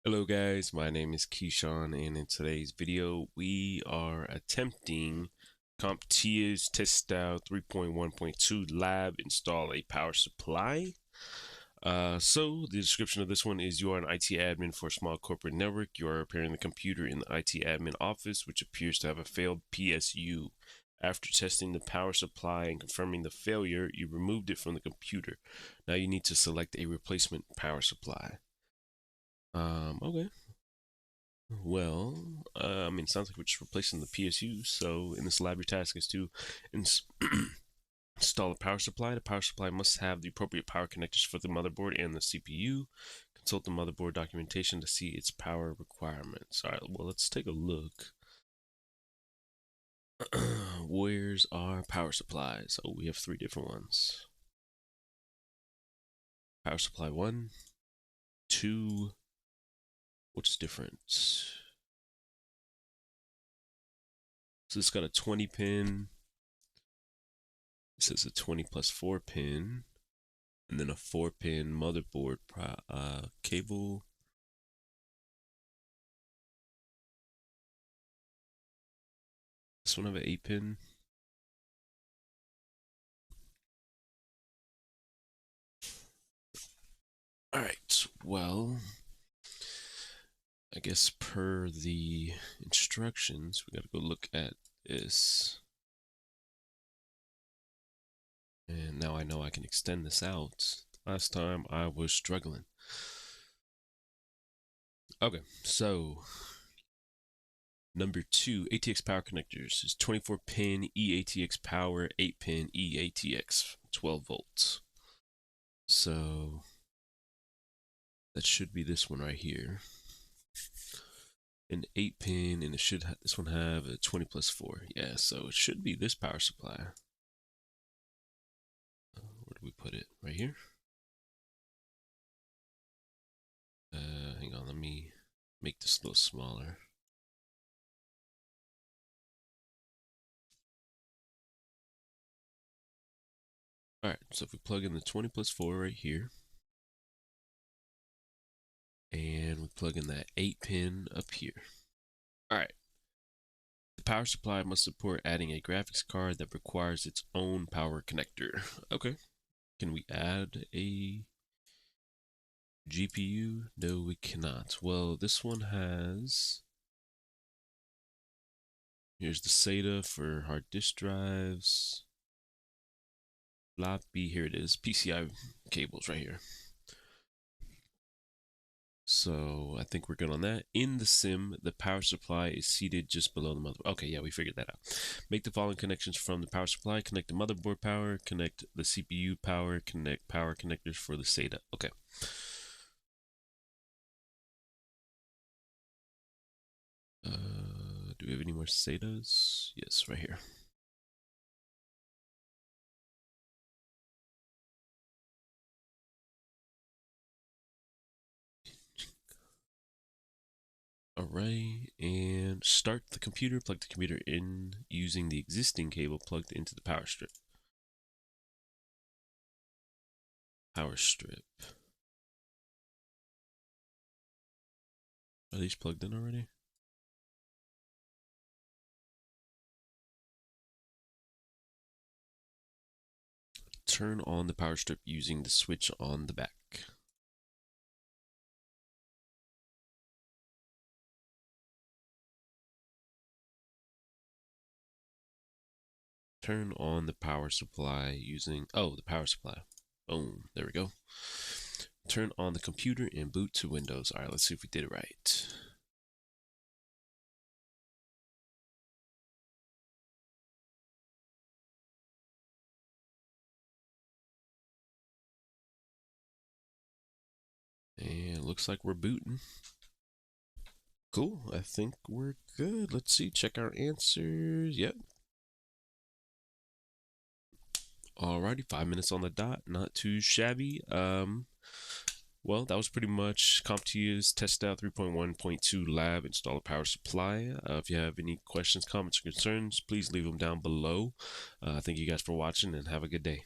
Hello guys, my name is Keyshawn, and in today's video we are attempting CompTIA's test style 3.1.2 lab install a power supply. So the description of this one is: you are an IT admin for a small corporate network. You are repairing the computer in the IT admin office, which appears to have a failed PSU. After testing the power supply and confirming the failure, you removed it from the computer. Now you need to select a replacement power supply. Okay. Well, it sounds like we're just replacing the PSU. So in this lab, your task is to ins install a power supply. The power supply must have the appropriate power connectors for the motherboard and the CPU. Consult the motherboard documentation to see its power requirements. All right, well, let's take a look. Where's our power supplies? Oh, we have three different ones. Power supply 1, 2. What's different? So it's got a 20 pin. It says a 20 plus 4 pin, and then a 4-pin motherboard cable. This one have an 8-pin. All right, well, I guess per the instructions, we gotta go look at this. And now I know I can extend this out. Last time I was struggling. Okay, so number 2, ATX power connectors is 24-pin eATX power, 8-pin eATX, 12 volts. So that should be this one right here. An 8-pin, and it should this one have a 20 plus 4. Yeah, so it should be this power supply. Where do we put it? Right here. Hang on, let me make this a little smaller. All right, so if we plug in the 20 plus 4 right here, and we plug in that 8-pin up here. All right. The power supply must support adding a graphics card that requires its own power connector. Okay. Can we add a GPU? No, we cannot. Well, this one has... Here's the SATA for hard disk drives. Floppy, here it is. PCI cables right here. So I think we're good on that. In the sim, the power supply is seated just below the motherboard. Okay, yeah, we figured that out. Make the following connections from the power supply. Connect the motherboard power, connect the CPU power, connect power connectors for the SATA. Okay. Do we have any more SATAs? Yes, right here. Alright, and start the computer. Plug the computer in using the existing cable plugged into the power strip. Power strip. Are these plugged in already? Turn on the power strip using the switch on the back. Turn on the power supply using, the power supply. Boom, there we go. Turn on the computer and boot to Windows. All right, let's see if we did it right. And it looks like we're booting. Cool, I think we're good. Let's see, check our answers. Yep. Alrighty, 5 minutes on the dot, not too shabby. Well, that was pretty much CompTIA's test out 3.1.2 lab install a power supply. If you have any questions, comments, or concerns, please leave them down below. Thank you guys for watching and have a good day.